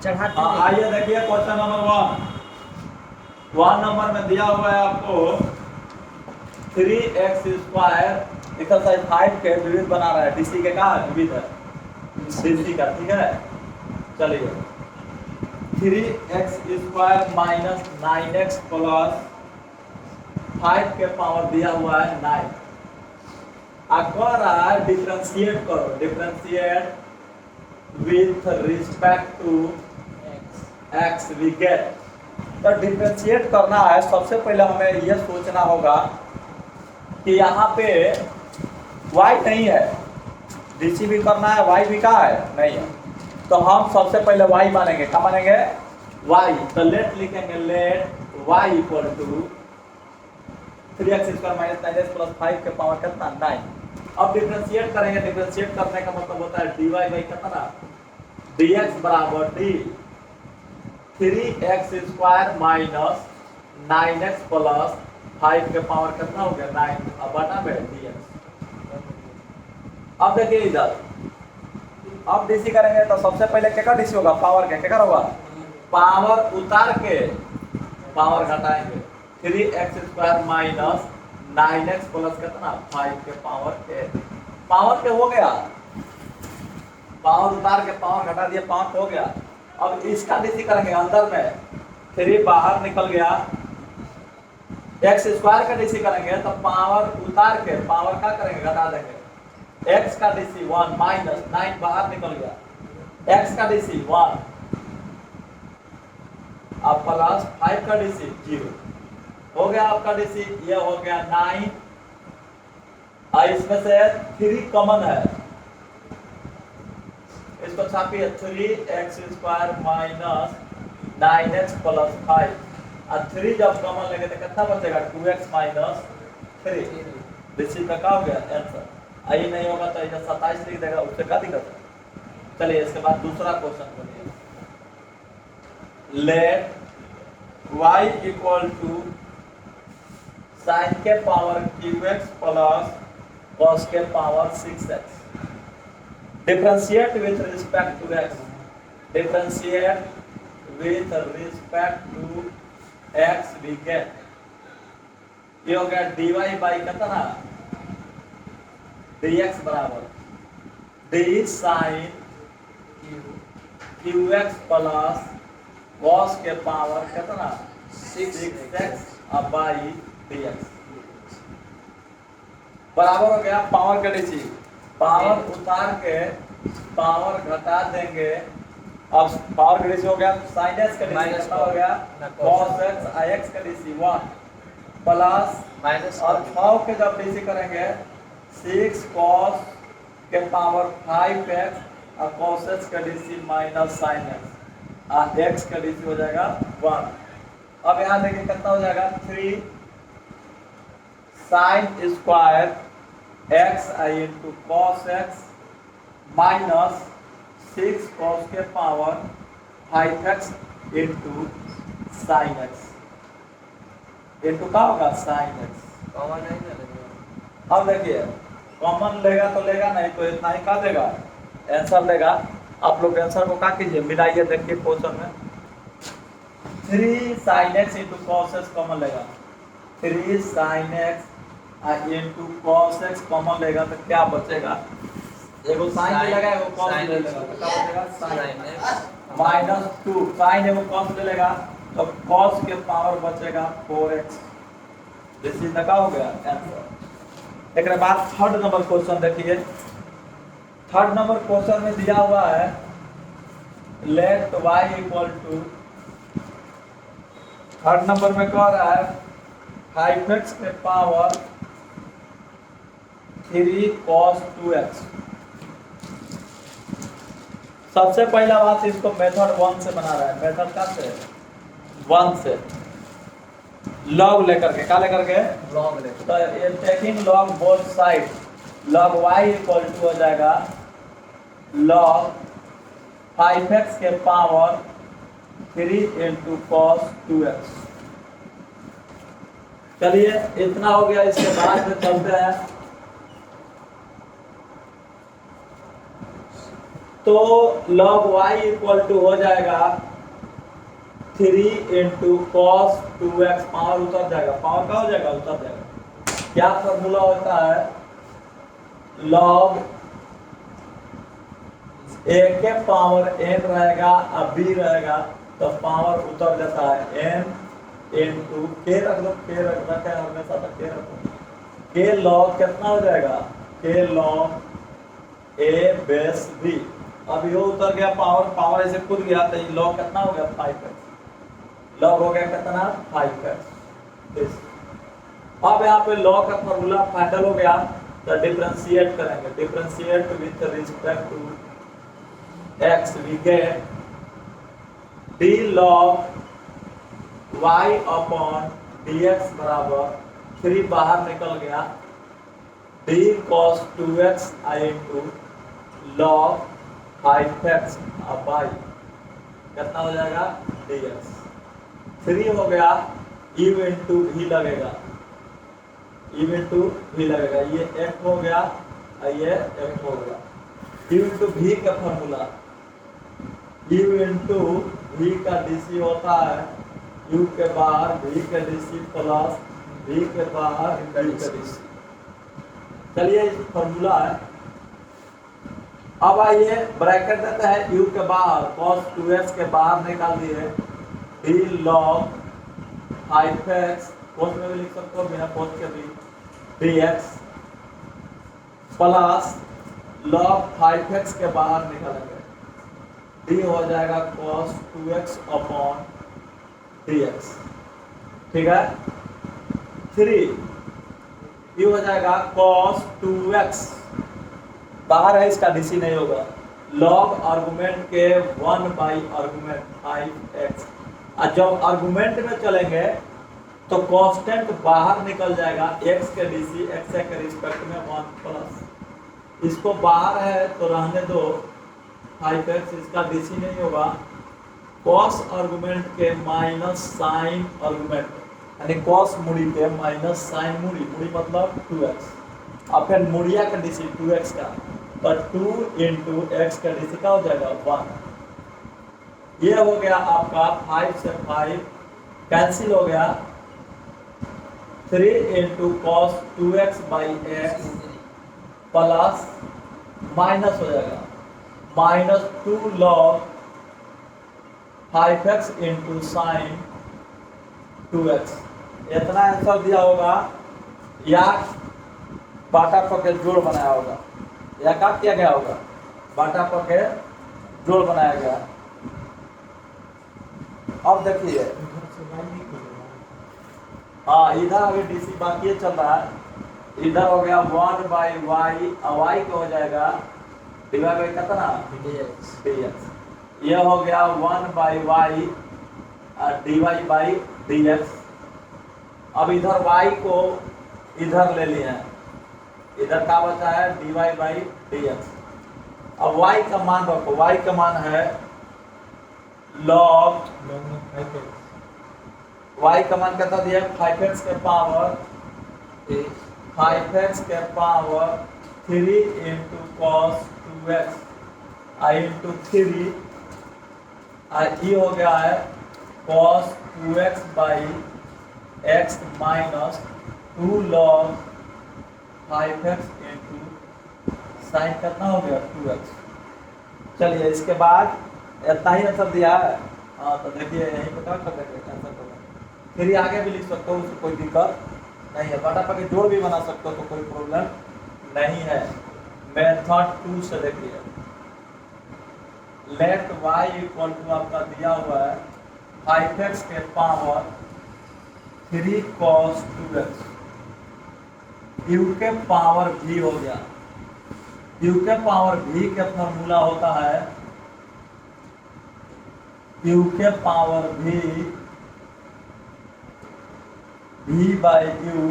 चढ़ाते हाँ देखिए। आइए देखिए क्वेश्चन नंबर 1 नंबर में दिया हुआ है आपको 3x स्क्वायर एक्सरसाइज 5 के विविध बना रहा है। डीसी के का विविध है डीसी का, ठीक है। चलिए 3x square minus 9x plus 5 के पावर दिया हुआ है 9। अगर डिफरेंशिएट करो, differentiate with respect to x we get. तो डिफरेंशिएट करना है, सबसे पहले हमें यह सोचना होगा कि यहाँ पे y नहीं है, डीसी भी करना है, y भी कहाँ है, नहीं है। तो हम सबसे पहले y मानेंगे, क्या मानेंगे, y। तो लेट लिखेंगे, let y equal to 3x square minus 9x plus 5 के पावर कितना 9। अब डिफरेंशिएट करेंगे, डिफरेंशिएट करने का मतलब होता है dy बाई कितना dx बराबर d 3x square minus 9x plus 5 के पावर कितना हो गया 9, अब बटा में dx। अब देखिए इधर, अब डीसी करेंगे तो सबसे पहले क्या डीसी होगा, पावर के क्या होगा, पावर उतार के पावर घटाएंगे। 3x square minus 9x plus कितना 5 के पावर के हो गया, पावर उतार के पावर घटा दिया, पावर हो गया। अब इसका डीसी करेंगे, अंदर में 3 बाहर निकल गया, x स्क्वायर का डीसी करेंगे तो पावर उतार के पावर का करेंगे घटा देंगे। x का डीसी 1 माइनस 9 बाहर निकल गया, x का डीसी 1 अब प्लस 5 का डीसी 0 हो गया। आपका डीसी ये हो गया 9 और इसमें से 3 कॉमन है, इसको छापिए 3x square minus 9x plus 5 और 3 जब कॉमन लेंगे तो कितना बचेगा 2x माइनस 3। दिस इज का हो गया आंसर। आई नहीं होगा तो इधर 27 लिख देगा, उससे क्या दिक्कत है। चलिए इसके बाद दूसरा क्वेश्चन करिए, let y equal to sine के पावर qx प्लस cos के power 6x। Differentiate with respect to x, differentiate with respect to x we get. ये हो गया dy बाई कितना dx बराबर d sine qx plus cos के power कितना 6x अब बाई dx बराबर हो गया पावर का डीसी, पावर उतार के पावर घटा देंगे। अब पावर का डीसी हो गया sin x का डीसी कितना हो गया cos x ix का डीसी 1 प्लस माइनस और 6 के जब डीसी करेंगे 6 cos के पावर 5x और cos x का डीसी माइनस sin x और x का डीसी हो जाएगा 1। अब यहाँ देखिए कितना हो जाएगा 3 sin square x into cos x minus 6 cos के power 5x into sin x into क्या होगा sin x। कॉमन नहीं ना लेंगे। अब देखिए कॉमन लेगा तो लेगा, नहीं तो इतना ही का देगा आंसर देगा। आप लोग आंसर को क्या कीजिए मिलाइए, देखिए क्वेश्चन में 3 sin x into cos x common लेगा, 3 sin x into cos x common लेगा तो क्या बचेगा, एगो sin ले लेगा एगो cos ले लेगा तो क्या बचेगा sin x माइनस 2 sin एगो cos ले लेगा तो cos के पावर बचेगा 4x। दिस इज का हो गया आंसर। एक बाद थर्ड नंबर क्वेश्चन देखिए, थर्ड नंबर क्वेश्चन में दिया हुआ है let y equal to, third number में कह रहा है 5x के पावर 3 cos 2x। सबसे पहला बात इसको मेथड 1 से बना रहा है, मेथड का से 1 से लॉग लेकर के, क्या लेकर के लॉग लेकर, तो ये taking log both side, log y equal to हो जाएगा लॉग 5x के पावर 3 इंटू cos 2x। चलिए इतना हो गया, इसके बाद में चलते हैं तो log y इक्वल टू हो जाएगा 3 इंटू कॉस 2x, पावर उतर जाएगा, पावर का हो जाएगा उतर जाएगा। क्या फॉर्मूला होता है, log a के पावर n रहेगा अब b रहेगा तो पावर उतर जाता है n इंटू के रख लो, के रखना क्या हमेशा तक के रखो, के log कितना हो जाएगा, के log a बेस b। अब ये उतर गया पावर, पावर ऐसे कूद गया तो ये log कितना हो गया 5x, log हो गया कितना 5x। अब यहाँ पे log का फॉर्मूला फाइनल हो गया तो डिफरेंशिएट करेंगे, differentiate with respect to x we get d log y upon dx बराबर 3 बाहर निकल गया d cos 2x i into log 5x अब y कितना हो जाएगा dx, 3 हो गया u इंटू v लगेगा, u इंटू v लगेगा, ये f हो गया और ये f हो गया। u इंटू v का फॉर्मूला, u इंटू v का dc होता है u के बाहर v के dc प्लस v के बाहर v के dc। चलिए इस फॉर्मूला है। अब आइए ब्रैकेट देते हैं u के बाहर cos 2x के बाहर निकाल दिए d log 5x, कोस में भी लिख सकते हो बिना कोस के भी, dx प्लस log 5x के बाहर निकालेंगे d हो जाएगा cos 2x अपॉन dx, ठीक है। 3 ये हो जाएगा cos 2x, बाहर है इसका dc नहीं होगा, log आर्गुमेंट के 1 बाई आर्गुमेंट 5x। और जब आर्गुमेंट में चलेंगे तो कांस्टेंट बाहर निकल जाएगा, x के dc x के रिस्पेक्ट में 1 प्लस, इसको बाहर है तो रहने दो 5x, इसका dc नहीं होगा, cos आर्गुमेंट के माइनस साइन आर्गुमेंट, यानी cos मुड़ी के माइनस साइन मुड़ी, मुड़ी मतलब 2x, और फिर मुड़िया का dc 2x का, तो 2 इंटू एक्स का dc का हो जाएगा 1। ये हो गया आपका 5 से 5 कैंसिल हो गया, 3 into cos 2x by x plus minus हो जाएगा minus 2 log 5x into sine 2x। इतना आंसर दिया होगा या बाटा पर के जोड़ बनाया होगा, या क्या किया गया होगा, बाटा पर के जोड़ बनाया गया। अब देखिए हाँ इधर अभी डीसी बाकी चल रहा है, इधर हो गया 1 बाई वाई, वाई का हो जाएगा डिवाइड बाई कितना dx, ये हो गया 1 by y dy by dx। अब इधर y को इधर ले लिए हैं, इधर क्या बचा है dy बाई dx। अब y का मान रखो, y का मान है log y का मान कितना दिया 5x के पावर 5x के पावर 3 इंटू कॉस 2x आई इंटू 3 ये हो गया है cos 2x by x minus 2 log 5x into sine कितना हो गया 2x। चलिए इसके बाद इतना ही आंसर दिया है, हाँ तो देखिए यहीं पे क्या कर देंगे आंसर कर, फिर आगे भी लिख सकते हो, उससे कोई दिक्कत नहीं है, बाटा पर जोड़ भी बना सकते हो तो कोई प्रॉब्लम नहीं है। मेथड 2 से देखिए, लेट y इक्वल टू आपका दिया हुआ है 5x के पावर 3 cos 2x, u के पावर v हो गया, u के पावर v का फॉर्मूला होता है u के power v by u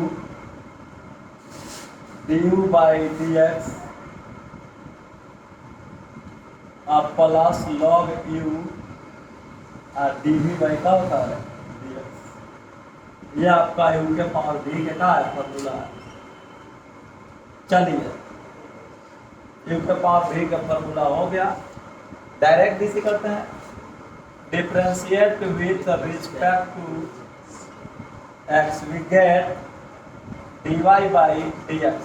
du by dx plus log u dv by का होता है dx। ये आपका u के पावर v के का है फॉर्मूला है। चलिए u के पावर v का फॉर्मूला हो गया, डायरेक्ट डीसी करते हैं, differentiate with respect to x we get dy by dx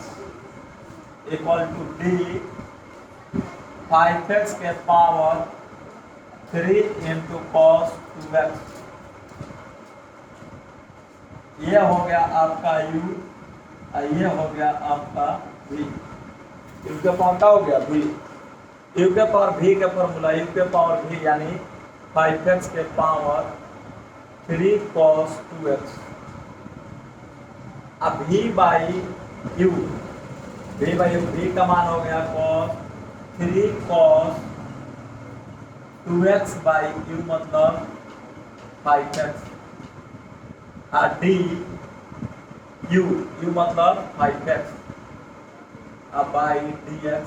equal to d 5x के पावर 3 इंटू कॉस 2x। ये हो गया आपका u और ये हो गया आपका v। u के पावर क्या हो गया v, u के पावर v के फॉर्मूला u के पावर v यानी 5x के पावर 3 cos 2x। अब v बाई u, v का मान हो गया cos 3 cos 2x by u मतलब 5x और d u मतलब 5x अब by dx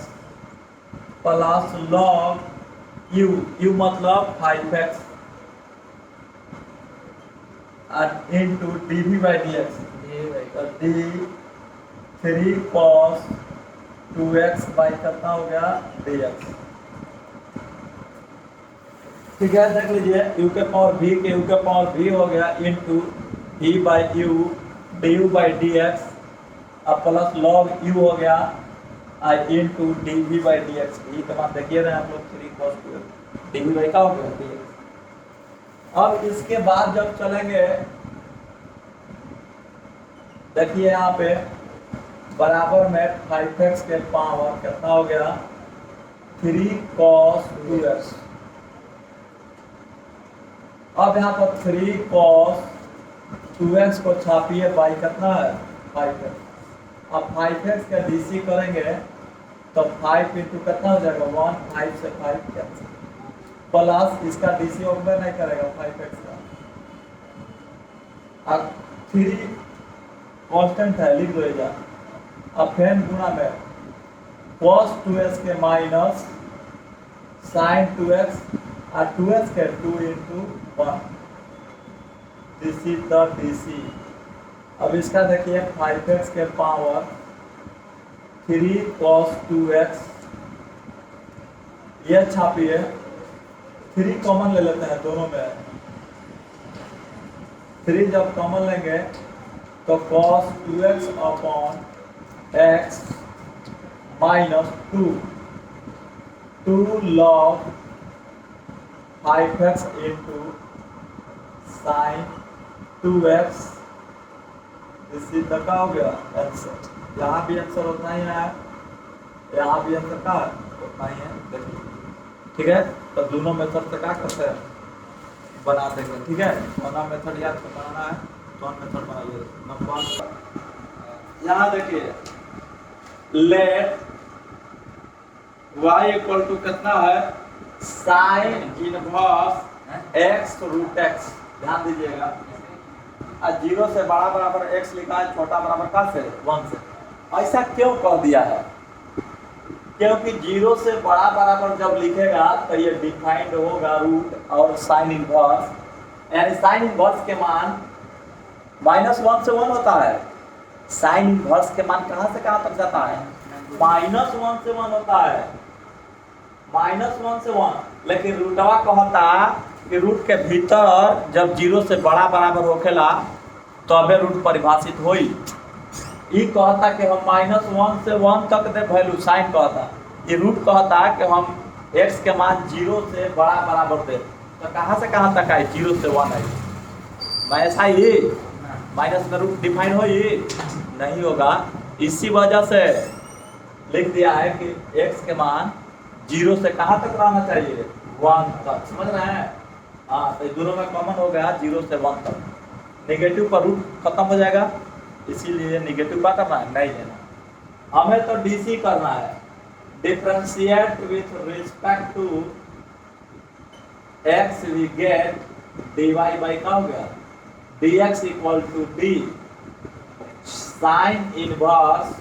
plus log u मतलब 5x और into dv by dx d 3 cos 2x by कितना हो गया dx। ठीक है, देख लीजिए u के पावर v के u के पावर v हो गया into v by u du by dx अब प्लस log u हो गया और इनटू dv बाई dx। ये तो मान देखिए रहे हम लोग 3 cos 2x dv बाई का हो गया dx। अब इसके बाद जब चलेंगे देखिए यहाँ पे बराबर में 5x के पावर कितना हो गया 3 cos 2x। अब यहाँ पर 3 cos 2x को छापिए बाई कितना है 5x। अब 5x का डीसी करेंगे तो 5 इंटू कितना हो जाएगा 1 5 से 5 कैंसिल प्लस इसका डीसी ओवर नहीं करेगा 5x का। अब 3 कांस्टेंट है लिख दो इधर। अब फिर गुणा में cos 2x के माइनस sin 2x और 2x के 2 into 1 this is the DC. अब इसका देखिए 5x के पावर 3 cos 2x ये छापिए 3 कॉमन ले लेते हैं दोनों में। 3 जब कॉमन लेंगे तो cos 2x upon x minus 2 log 5x into sin 2x इस का हो गया आंसर। यहाँ भी आंसर उतना ही है, यहाँ भी आंसर का उतना ही है देखिए। ठीक है, तो दोनों मेथड से क्या करते हैं बना देंगे। ठीक है, दोनों मेथड याद बनाना है तो मेथड बनाइए। नंबर यहाँ देखिए लेट y इक्वल टू कितना है sine inverse x root x। ध्यान दीजिएगा और 0 से बड़ा बराबर x लिखा है, छोटा बराबर का से 1 से। ऐसा क्यों कह दिया है? क्योंकि 0 से बड़ा बराबर जब लिखेगा तो ये डिफाइंड होगा रूट और साइन इनवर्स, यानी साइन इनवर्स के मान -1 से 1 होता है। साइन इनवर्स के मान कहां से कहां तक जाता है -1 से 1 होता है, -1 से 1। लेकिन रूटवा कहता कि रूट के भीतर जब 0 से बड़ा बराबर होखेला तो अबे रूट परिभाषित होई। ये कहता कि हम -1 से 1 तक दे वैल्यू साइन कहता, ये रूट कहता कि हम x के मान 0 से बड़ा बराबर दे। तो कहां से कहां तक आए 0 से 1 आई माइनस आई माइनस का रूट डिफाइन हो ये नहीं होगा। इसी वजह से लिख दिया है कि x के मान 0 से कहां तक रहना चाहिए 1 तक। समझ रहे हैं? हाँ, तो दोनों में कॉमन हो गया 0 से 1 तक। नेगेटिव का रूट खत्म हो जाएगा, इसीलिए नेगेटिव क्या करना है नहीं लेना। हमें तो डीसी करना है, differentiate with respect to x we get dy by का हो गया dx equal to d sine inverse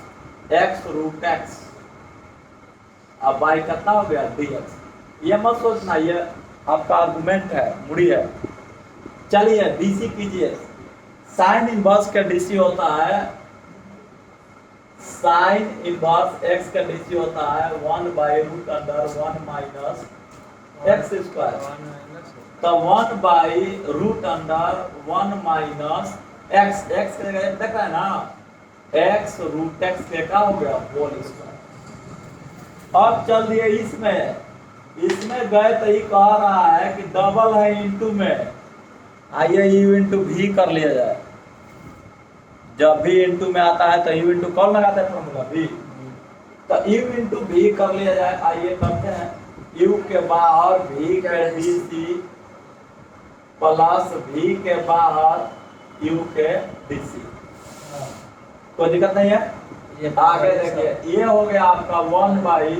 x root x। अब बाई कितना हो गया dx। ये मत सोचना ये आपका आर्गुमेंट है, मुड़ी है। चलिए डीसी कीजिए। साइन इनवर्स का डीसी होता है, साइन इनवर्स x का डीसी होता है 1 by root under 1 minus x square, तो 1 by root under 1 minus x, x देख रहा है ना, एक्स रूट एक्स के का हो गया होल स्क्वायर। अब चल दिए इसमें, इसमें गए तो ये कह रहा है कि डबल है इंटू में, आइए यू इंटू भी कर लिया जाए। जब भी इंटू में आता है तो यू इंटू कौन लगाता है फॉर्मूला भी, तो यू इंटू भी कर लिया जाए। आइए करते हैं, यू के बाहर भी के डी सी प्लस भी के बाहर यू के डी सी, कोई दिक्कत नहीं है। आगे देखिए, ये हो गया आपका 1 by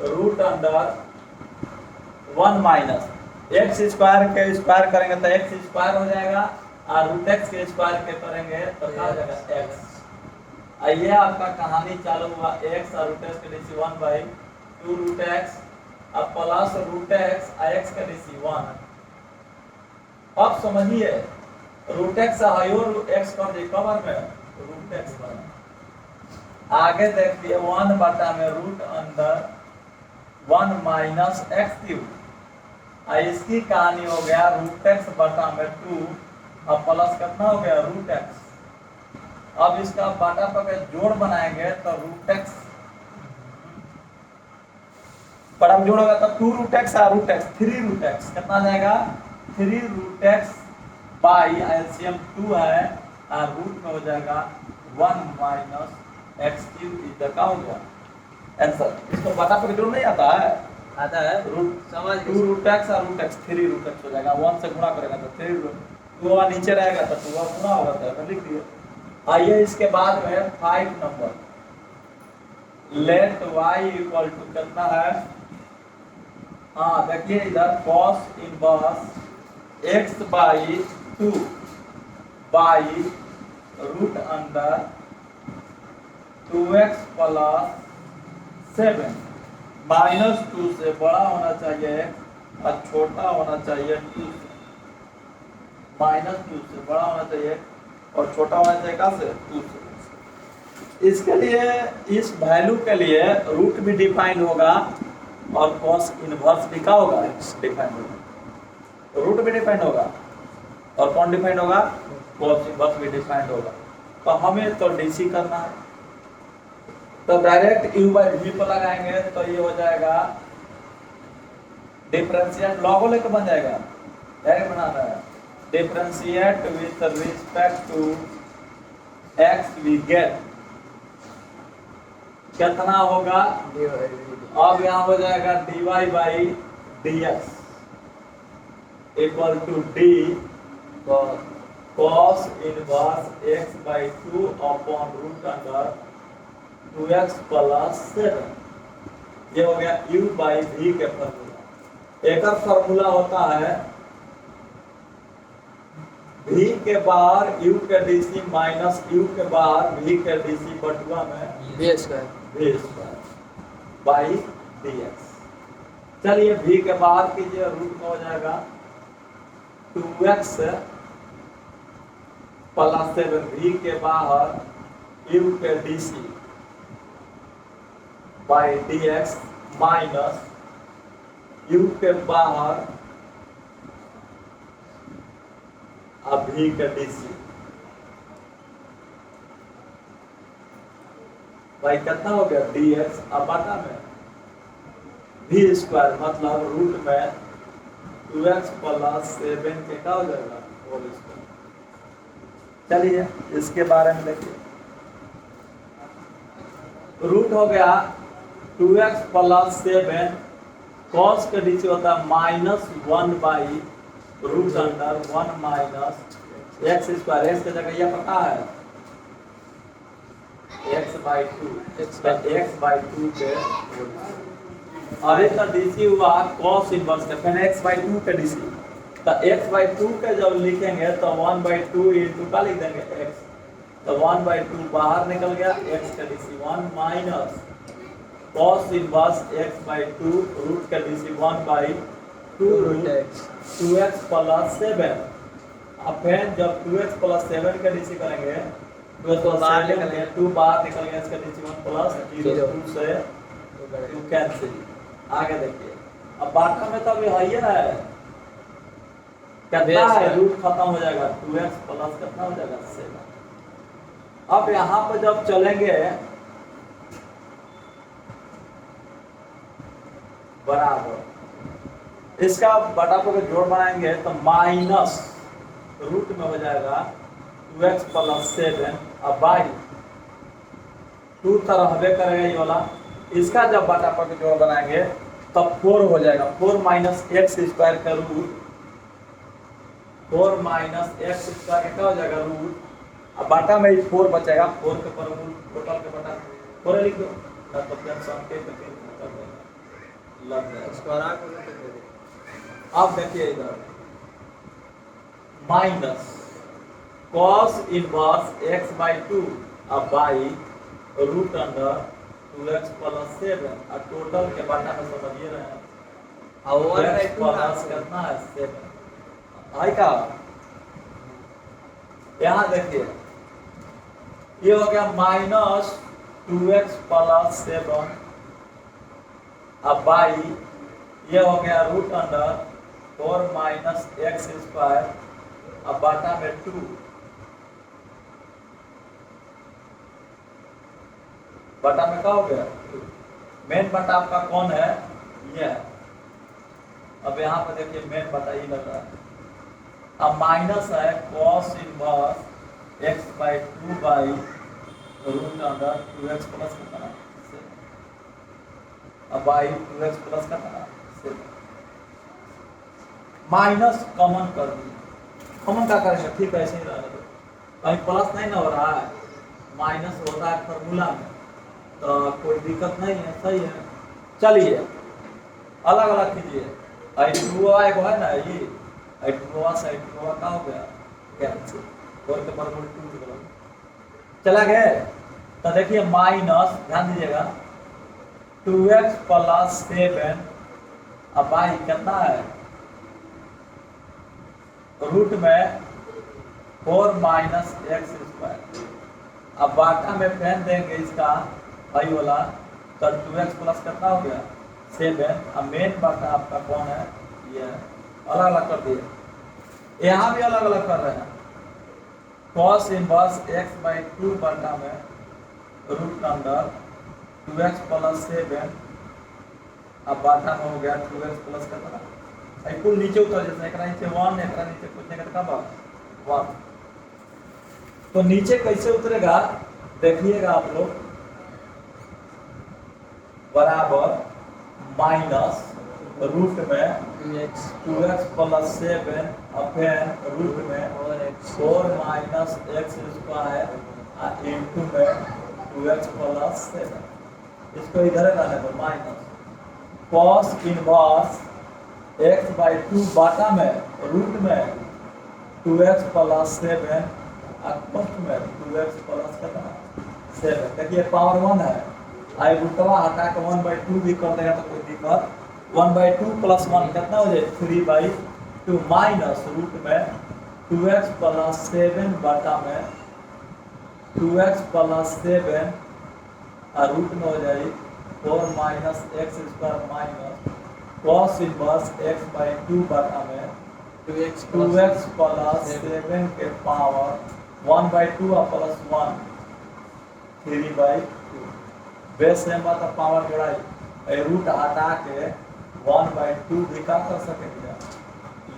root under 1 minus x square के स्क्वायर करेंगे तो एक्स स्क्वायर हो जाएगा, और रूट एक्स के स्क्वायर के करेंगे तो क्या हो जाएगा एक्स। आइए आपका कहानी चालू हुआ, एक्स और रूट एक्स के D C 1 by 2 root x अब प्लस रूट एक्स एक्स का डी सी 1। अब समझिए, रूट एक्स और एक्स कर दी कवर में रूट एक्स बना। आगे देखिए 1 बटा में root under 1 minus x cube, इसकी कहानी हो गया रूट एक्स बटा में 2 अब प्लस कितना हो गया रूट एक्स। अब इसका बाटा पर जोड़ बनाएंगे तो रूट एक्स पर हम जोड़ होगा तो 2 रूट एक्स और रूट एक्स 3 रूट एक्स कितना आ जाएगा 3 रूट एक्स बाई एलसीएम 2 है और रूट में हो जाएगा 1 माइनस एक्स क्यूब इज का हो गया आंसर। इसको बाटा पर जोड़ नहीं आता है, आता है रूट समझ 2 रूट एक्स और रूट एक्स 3 रूट एक्स हो जाएगा, 1 से गुणा करेगा तो 3 रूट 2 नीचे रहेगा तो 2 गुणा होगा तो लिख दिए। आइए इसके बाद में 5 नंबर, लेट y इक्वल टू कितना है, हाँ देखिए इधर cos inverse x by 2 by root under 2x plus 7 minus 2 से बड़ा होना चाहिए और छोटा होना चाहिए 2 से, माइनस 2 से बड़ा होना चाहिए और छोटा होना चाहिए कहाँ से 2 से। इसके लिए इस वैल्यू के लिए रूट भी डिफाइन होगा और cos इनवर्स भी का होगा डिफाइन होगा, रूट भी डिफाइन होगा और कौन डिफाइन होगा cos इनवर्स भी डिफाइन होगा। तो हमें तो डीसी करना है, तो डायरेक्ट u बाई v पर लगाएंगे तो ये हो जाएगा डिफरेंशिएट लॉग लेकर बन जाएगा, डायरेक्ट बनाना है differentiate with respect to x we get कितना होगा, अब यहाँ हो जाएगा dy by dx equal to d cos inverse x by 2 upon root under 2x plus 7। ये हो गया u बाई v के फॉर्मूला। एक और फॉर्मूला होता है v के बाहर u के डीसी माइनस u के बाहर v के डीसी बटुआ में v स्क्वायर बाई dx। चलिए v के बाहर कीजिए, रूट में हो जाएगा 2x प्लस 7 v के बाहर u के DC by dx minus u के बाहर अब v के डीसी भाई कितना हो गया dx अब बाटा में v स्क्वायर मतलब रूट में 2x प्लस 7 के का हो जाएगा होल स्क्वायर। चलिए इसके बारे में देखिए, रूट हो गया 2x प्लस 7 cos के नीचे होता है minus 1 by root under 1 minus x square, x की जगह यह पता है x बाई 2 x बाई 2 के और एक डीसी हुआ cos इनवर्स का, फिर x बाई 2 के डीसी, तो x बाई 2 के जब लिखेंगे तो 1 बाई 2 इंटू का लिख देंगे x, तो 1 बाई 2 बाहर निकल गया, x का DC 1 minus cos inverse x by 2 root का DC 1 by 2 root 2x plus 7। अब फिर जब 2x प्लस 7 का डीसी करेंगे तो बाहर निकल गया 2 बाहर निकल गया, इसका डीसी 1 प्लस 0 2 से 2 कैंसिल। आगे देखिए अब बाटा में तो अभी है ही है, कितना बेस है, है। रूट खत्म हो जाएगा, 2x प्लस कितना हो जाएगा 7। अब यहाँ पर जब चलेंगे बराबर, इसका बटा पर जोड़ बनाएंगे तो माइनस रूट में हो जाएगा 2x प्लस 7 अब बाई 2 तरह हवे करेगा ये वाला। इसका जब बटा पर जोड़ बनाएंगे तब 4 हो जाएगा, 4 माइनस एक्स स्क्वायर का रूट, 4 माइनस एक्स स्क्वायर क्या हो जाएगा रूट, अब बाटा में 4 बचेगा, 4 के पर टोटल के बटा 4 लिख दो ना, तो टेंशन के कर देगा लग जाएगा। स्क्वायर आ को दे दे। अब देखिए इधर minus cos inverse x by 2 अब by root under 2x plus 7 और टोटल के बाटा में समझिए रहे हैं और one by x two plus कितना है 7 आई का। यहाँ देखिए ये हो गया माइनस 2x प्लस 7 अब बाई ये हो गया root under 4 minus x square अब बाटा में 2 बटा में क्या हो गया, मेन बटा आपका कौन है, ये है। अब यहाँ पर देखिए मेन बटा ही लग रहा है, अब माइनस है cos inverse x by 2 by root under 2x plus कितना, अब बाई 2x प्लस कितना, माइनस कॉमन कर दी, कॉमन क्या करेंगे, ठीक है ऐसे ही रहने दो, कहीं प्लस नहीं ना हो रहा है, माइनस होता है फॉर्मूला में तो कोई दिक्कत नहीं है, सही है। चलिए अलग अलग कीजिए, I2 एगो है ना, ये I2 से I2 का हो गया कैंसिल, और के पर 2 चला गया। तो देखिए माइनस ध्यान दीजिएगा 2x प्लस 7 अब बाई कितना है रूट में 4 माइनस एक्स स्क्वायर अब बाटा में फेन देंगे इसका भाई वाला तो 2x प्लस कितना हो गया 7 अब मेन बाटा आपका कौन है, ये है। अलग अलग कर दिए, यहाँ भी अलग अलग कर रहे हैं, cos इनवर्स x बाई 2 बाटा में रूट अंडर 2x प्लस 7 अब बाटा में हो गया 2x प्लस कितना, कुल नीचे उतर जैसे एक नीचे 1 एक नीचे कुछ नहीं का बात 1, तो नीचे कैसे उतरेगा देखिएगा आप लोग, बराबर माइनस रूट में 2x प्लस 7 अपॉन रूट में 4 माइनस एक्स स्क्वायर इनटू में 2x प्लस 7, इसको इधर रहने दो minus cos inverse x by 2 बाटा में रूट में 2x प्लस 7 और फर्स्ट में 2x प्लस कितना 7, देखिए पावर 1 है, आई रूटवा हटा के 1/2 भी कर देगा तो कोई दिक्कत, 1/2 प्लस 1 कितना हो जाए 3/2 माइनस रूट में 2x प्लस 7 बाटा में 2x प्लस 7 और रूट में हो जाए 4 minus x square minus cos inverse x by 2 बाटा में 2x प्लस 7 के पावर 1/2 और प्लस 1 3/2 बेस सेम बात अब पावर जोड़ाई रूट हटा के 1/2 भी का कर सकेंगे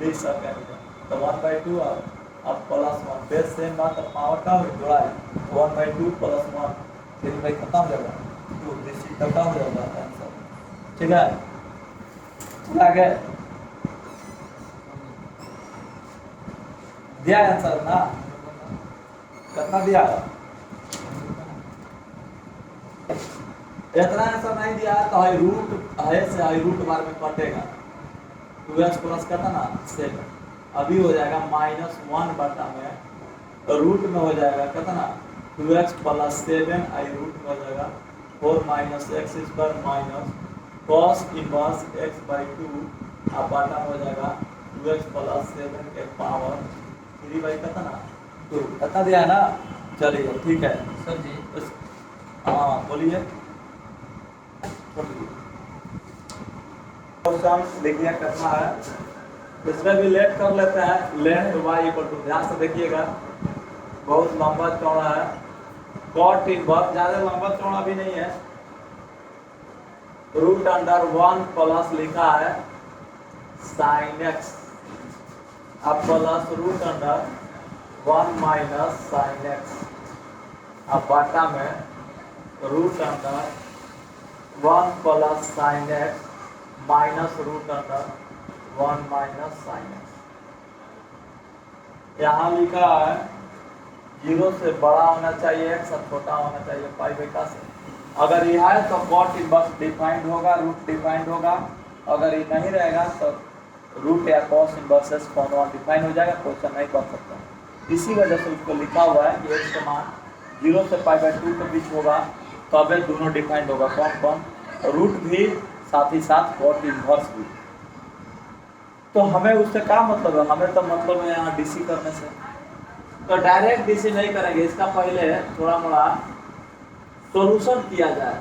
लिख सकेंगे तो 1/2 अब प्लस 1 बेस सेम बात अब पावर का जोड़ाई 1/2 प्लस 1 3/2 खत्म हो जाएगा 2 दिस खत्म हो जाएगा आंसर, ठीक है। आगे दिया आंसर ना, कितना दिया, इतना आंसर नहीं दिया तो हाई रूट है से हाई रूट बार में कटेगा 2x प्लस करना ना 7 अभी हो जाएगा -1 बटा में तो रूट में हो जाएगा कितना 2x प्लस 7 आई रूट में हो जाएगा 4 minus x square minus cos inverse x by 2 अब बाटा में हो जाएगा 2x प्लस 7 के पावर 3/2 कितना 2 कितना दिया है ना। चलिए ठीक है सर जी, हाँ बोलिए। क्वेश्चन देखिए कितना है, इसमें भी लेट कर लेते हैं। लेट वाई इक्वल टू, ध्यान से देखिएगा, बहुत लंबा चौड़ा है। कॉट इनवर्स ज्यादा लंबा चौड़ा भी नहीं है। रूट अंडर 1 प्लस लिखा है साइन एक्स, अब plus root under 1 minus sine x, अब बाटा में root under 1 plus sine x minus root under 1 minus sine x. यहाँ लिखा है 0 से बड़ा होना चाहिए एक्स और छोटा होना चाहिए पाई बेटा से। अगर यह है तो कॉट इनवर्स डिफाइंड होगा, रूट डिफाइंड होगा। अगर ये नहीं रहेगा तो रूट या कॉस इनवर्सेस कौन वन डिफाइन हो जाएगा, क्वेश्चन नहीं बन सकता। इसी वजह से उसको लिखा हुआ है कि एक्स का मान 0 से π/2 के बीच होगा, तब ये दोनों डिफाइंड होगा। कौन कौन? रूट भी, साथ ही साथ कॉट इनवर्स भी। तो हमें उससे क्या मतलब है? हमें तो मतलब है यहाँ डीसी करने से। तो डायरेक्ट डीसी नहीं करेंगे, इसका पहले थोड़ा मोड़ा सॉल्यूशन किया जाए।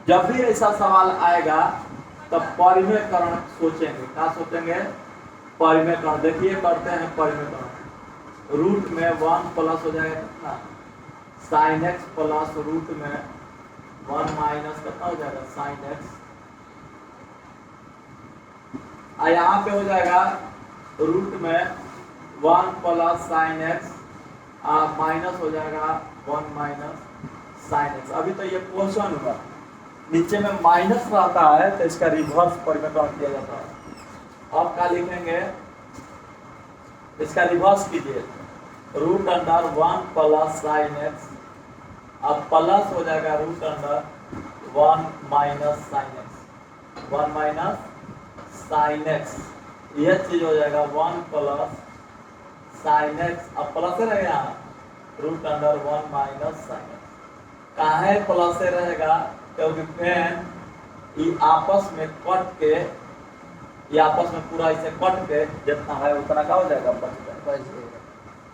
जब भी ऐसा सवाल आएगा तब परिमेयकरण सोचेंगे। क्या सोचेंगे? परिमेयकरण। देखिए करते हैं परिमेयकरण। रूट में 1 प्लस हो जाएगा कितना? साइन एक्स प्लस रूट में 1 माइनस कितना हो जाएगा? Sign x. यहाँ पे हो जाएगा रूट में 1 प्लस साइन एक्स माइनस हो जाएगा 1 माइनस साइन एक्स। अभी तो ये क्वेश्चन हुआ, नीचे में माइनस रहता है तो इसका रिवर्स परिमेयकरण किया जाता है। अब क्या लिखेंगे? इसका रिवर्स कीजिए, root under 1 plus sine x, अब प्लस हो जाएगा root under 1 minus sine x, 1 minus sine x. यह चीज हो जाएगा 1 प्लस साइन एक्स, अब प्लस रहेगा root under 1 minus sine x. कहाँ है प्लस रहेगा? क्योंकि फैन ये आपस में कट के, ये आपस में पूरा इसे कट के जितना है उतना का हो जाएगा, बच जाएगा।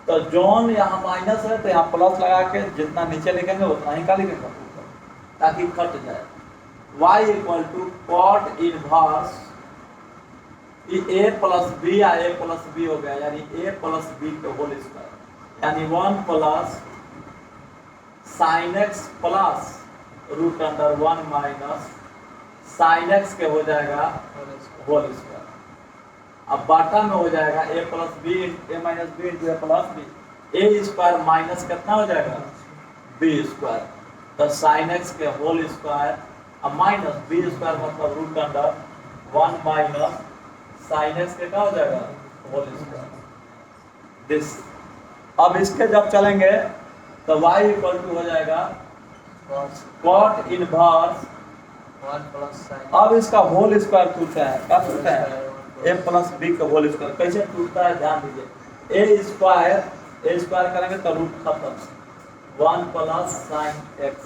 तो जोन यहाँ माइनस है तो यहाँ प्लस लगा के जितना नीचे लिखेंगे उतना ही का लिखेंगे, ताकि कट जाए। y equal to cot inverse A plus B या ए प्लस बी हो गया, यानी ए प्लस बी के होल स्क्वायर, यानी 1 plus sine x plus root under 1 minus sine x के हो जाएगा होल स्क्वायर। अब बाटा में हो जाएगा A plus B, A minus B into A plus B, A square minus कितना हो जाएगा? B square. तो साइन एक्स के होल स्क्वायर अब माइनस बी स्क्वायर मतलब root under 1 minus sine x के क्या हो जाएगा? Whole square. दिस। अब इसके जब चलेंगे तो y इक्वल टू हो जाएगा कॉट इनवर्स 1 प्लस साइन। अब इसका होल स्क्वायर टूटता है, क्या टूटता है? a प्लस बी का होल स्क्वायर। कैसे टूटता है ध्यान दीजिए, a स्क्वायर करेंगे तो रूट खत्म, 1 plus sine x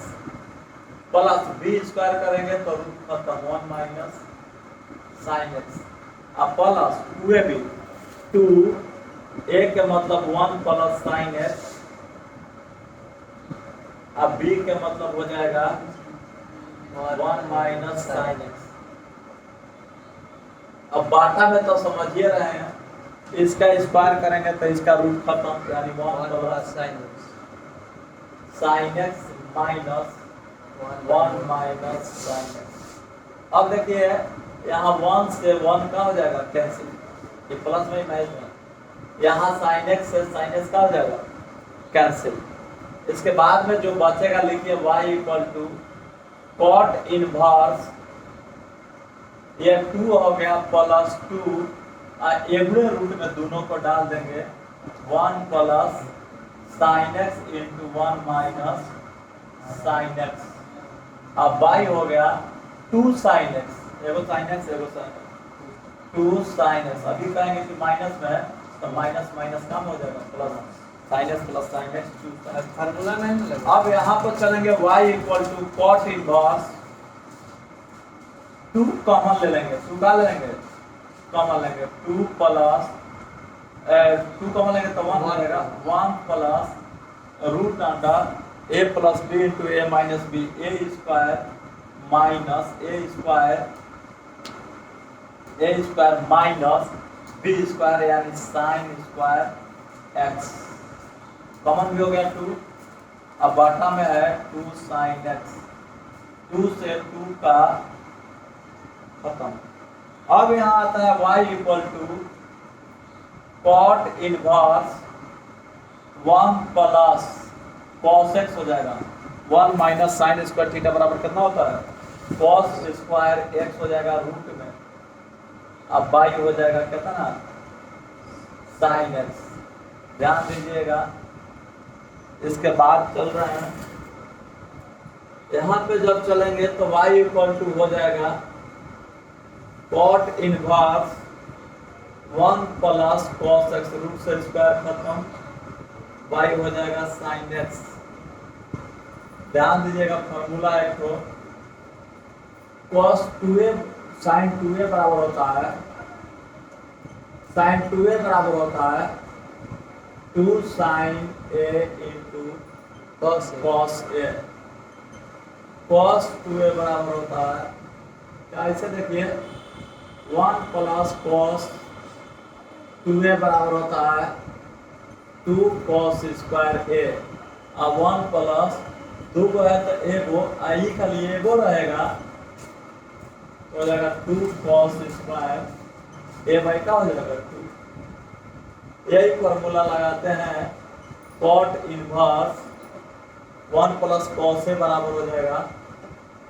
plus B square करेंगे तो रूट खत्म, 1 माइनस साइन एक्स। अब प्लस 2ab, 2 a के मतलब 1 प्लस साइन एक्स, अब b के मतलब हो जाएगा 1 माइनस साइन एक्स। अब बाटा में तो समझिए रहे हैं, इसका स्क्वायर करेंगे तो इसका रूट खत्म, यानी 1 plus sine x minus 1 minus sine x. अब देखिए यहाँ 1 से 1 का हो जाएगा कैंसिल, ये प्लस में माइनस में, यहाँ साइन एक्स से साइन एक्स का हो जाएगा कैंसिल। इसके बाद में जो बचेगा लिखिए y equal to cot inverse, ये 2 हो गया प्लस 2, एवरे रूट में दोनों को डाल देंगे, 1 plus sine x into 1 minus sine x. अब y हो गया 2 साइन एक्स, एगो साइन एक्स एगो साइन एक्स, 2 साइन एक्स। अभी कहेंगे कि माइनस में तो माइनस माइनस कम हो जाएगा, plus sine x plus sine x 2 formula नहीं मिलेगा। अब यहाँ पर चलेंगे y equal to cot inverse, 2 common ले लेंगे, 2 का ले लेंगे कॉमन लेंगे, 2 प्लस 2 कॉमन लेंगे तो 1 हो जाएगा, 1 plus root under a plus B into A minus B, A square minus A square A square minus B square यानी साइन स्क्वायर एक्स, कॉमन भी हो गया 2, अब बटा में है 2 साइन एक्स, 2 से 2 का खत्म। अब यहाँ आता है y equal to cot inverse 1 plus cos x हो जाएगा, 1 माइनस साइन स्क्वायर थीटा बराबर कितना होता है कॉस स्क्वायर एक्स हो जाएगा रूट में, अब y हो जाएगा कितना साइन एक्स। ध्यान दीजिएगा, इसके बाद चल रहे हैं, यहाँ पे जब चलेंगे तो y इक्वल टू हो जाएगा cot inverse 1 plus cos x, root से स्क्वायर खत्म, y हो जाएगा साइन एक्स। ध्यान दीजिएगा फॉर्मूला है तो cos 2a साइन 2a बराबर होता है, साइन 2a बराबर होता है 2 sine a into cos cos a, cos 2a बराबर होता है क्या, इसे देखिए 1 प्लस cos 2a बराबर होता है 2 cos स्क्वायर a, अब 1 प्लस 2 को है तो एगो आई खाली एगो रहेगा, हो जाएगा 2 cos स्क्वायर ए बाई का हो जाएगा 2। यही फॉर्मूला लगाते हैं cot inverse 1 plus cos A बराबर हो जाएगा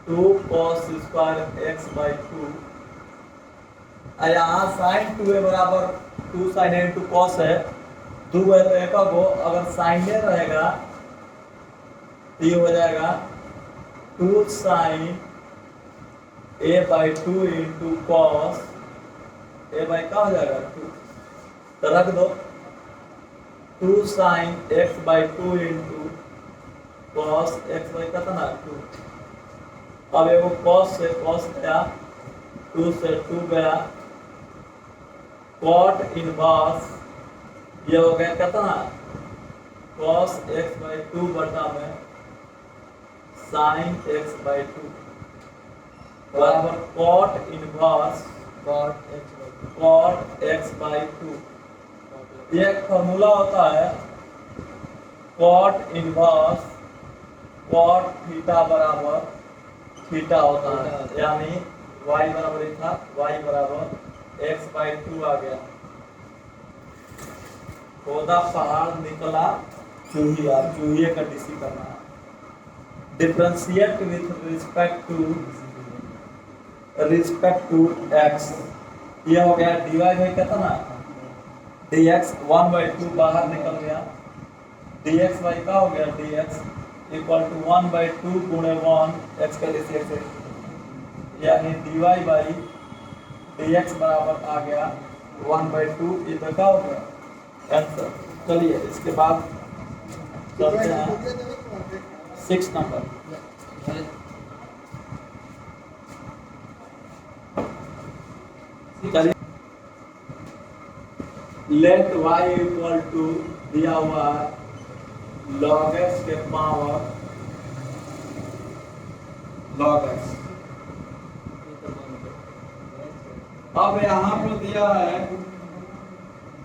2 cos स्क्वायर एक्स बाई 2, यहाँ साइन 2a बराबर 2 साइन ए इंटू कॉस है, 2 है तो एक को अगर साइन ए रहेगा तो ये हो जाएगा 2 sine A by 2 into cos A by का हो जाएगा 2, तो रख दो 2 sine x by 2 into cos x by कितना 2, अब एगो कॉस से कॉस गया, 2 से 2 गया, कॉट इनवर्स ये हो गया कितना कॉस एक्स बाई 2 बटा में साइन एक्स बाई 2 बराबर cot inverse cot x by 2। ये एक फॉर्मूला होता है कॉट इनवर्स कॉट थीटा बराबर थीटा होता है, यानी y बराबर था y बराबर एक्स बाई 2 आ गया, पौधा पहाड़ निकला चूहिया, चूहिए का डीसी करना है, differentiate with respect to x, ये हो गया dy बाई कितना dx 1/2 बाहर निकल गया, dx बाई का हो गया dx इक्वल टू 1/2 गुणे 1 x का डीसी, यानी dy बाई dx बराबर आ गया 1/2, ये तो क्या हो गया आंसर। चलिए इसके बाद चलते हैं 6 नंबर, लेट y इक्वल टू दिया हुआ log x के पावर log x, अब यहाँ पर दिया है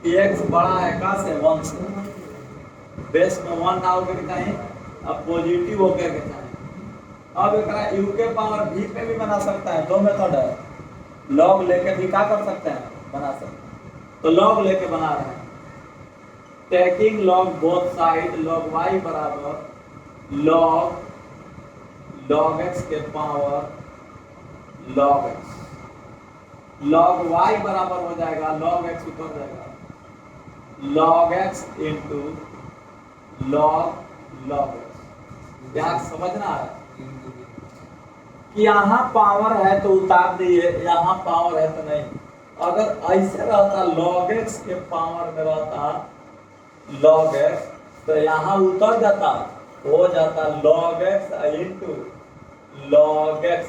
कि x बड़ा है का से 1 से, बेस में 1 ना होकर कहीं अब पॉजिटिव होकर के चाहे, अब एक u के पावर v पे भी बना सकता है, दो मेथड है, log लेके भी क्या कर सकते हैं बना सकते हैं, तो log लेके बना रहे हैं, taking log both side, log y बराबर log x के power log x, log y बराबर हो जाएगा log x ऊपर जाएगा log x into log x। यहाँ समझना है कि यहाँ पावर है तो उतार दिए, यहाँ पावर है तो नहीं, अगर ऐसे रहता log x के पावर में रहता log x तो यहाँ उतर जाता, हो जाता log x into log x,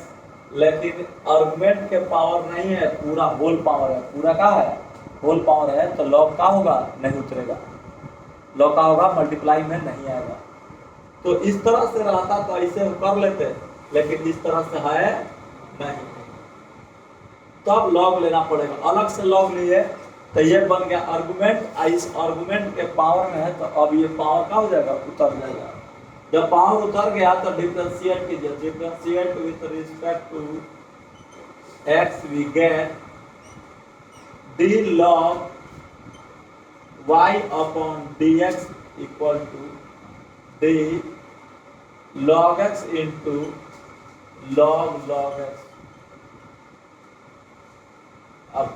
लेकिन आर्गुमेंट के पावर नहीं है, पूरा होल पावर है, पूरा क्या है होल पावर है, तो log का होगा नहीं उतरेगा, log का होगा मल्टीप्लाई में नहीं आएगा। तो इस तरह से रहता तो ऐसे कर लेते, लेकिन इस तरह से है नहीं। तब लॉग लेना पड़ेगा, अलग से लॉग लिए तो ये बन गया आर्गुमेंट। इस आर्गुमेंट के पावर में है तो अब ये पावर क्या हो जाएगा, उतर जाएगा। जब पावर उतर गया तो डिफरेंशिएट कीजिए, differentiate with respect to x we get d log y upon dx equal to d log x into log x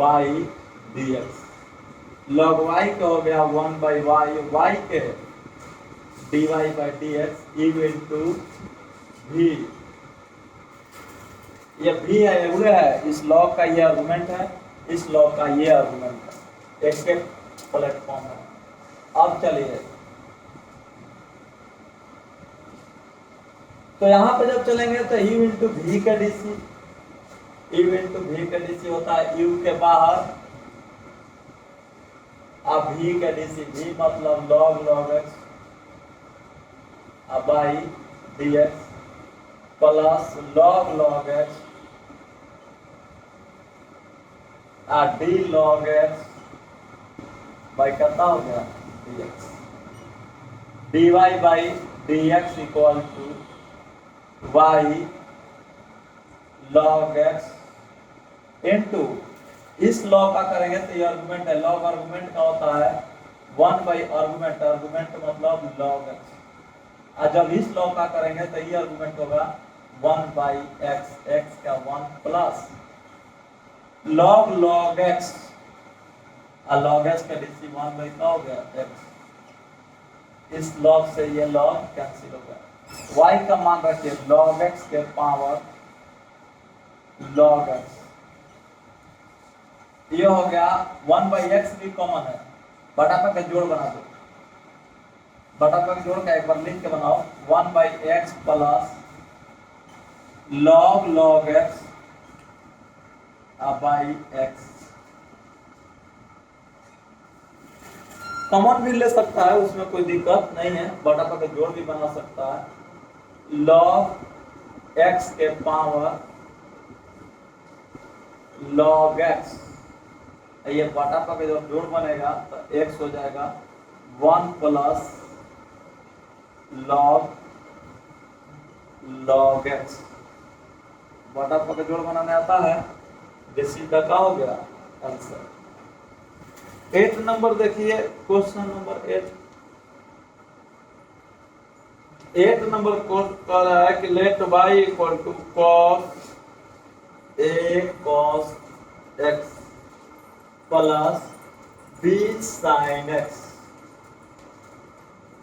by dx। log y का हो गया 1 by y के dy by dx into v। ये भी है, ये उड़े है, इस लॉग का ये आर्गुमेंट है, इस लॉग का ये आर्गुमेंट है, एक के प्लेटफॉर्म है। अब चलिए तो यहाँ पे जब चलेंगे तो u इंटू वी का डीसी, u इंटू वी का डीसी होता है u के बाहर अब v का डीसी, v मतलब log x by dx plus log x d log x by कितना हो गया dx, dy by dx equal to y log x into इस लॉग का करेंगे तो ये आर्गुमेंट है, लॉग आर्गुमेंट का होता है 1 बाई आर्गुमेंट, आर्गुमेंट मतलब log x। और जब इस लॉग का करेंगे तो ये आर्गुमेंट होगा 1 बाई x, x का 1 प्लस log x, और log x का डीसी 1 बाई क्या हो गया x। इस log से ये log कैंसिल हो गया। y का मान रखिए log x के पावर log x, ये हो गया 1 बाई x भी कॉमन है, बटा पर जोड़ बना दो, बटा पर जोड़ का एक बार लिख के बनाओ 1 by x plus log x by x। Common भी ले सकता है, उसमें कोई दिक्कत नहीं है, बटा पर जोड़ भी बना सकता है। log x के पावर log x, ये बटा पर जब जोड़ बनेगा तो x हो जाएगा 1 प्लस log x। बटा पर जोड़ बनाने आता है, डीसी का क्या हो गया आंसर। 8 नंबर देखिए, क्वेश्चन नंबर 8 नंबर कह रहा है कि let y equal to cos a cos x plus b sin x।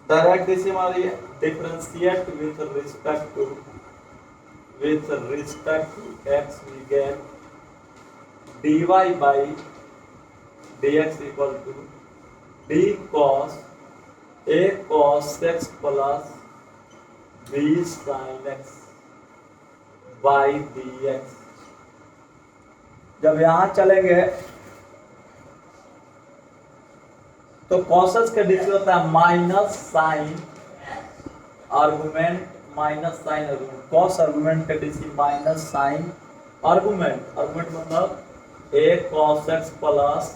Direct DC हमारी differentiate with respect to x we get dy by dx equal to d cos a cos x plus b sin x by dx। जब यहाँ चलेंगे तो cos का DC होता है minus sine argument, minus sine argument, cos argument का DC minus sine argument, argument मतलब a cos x plus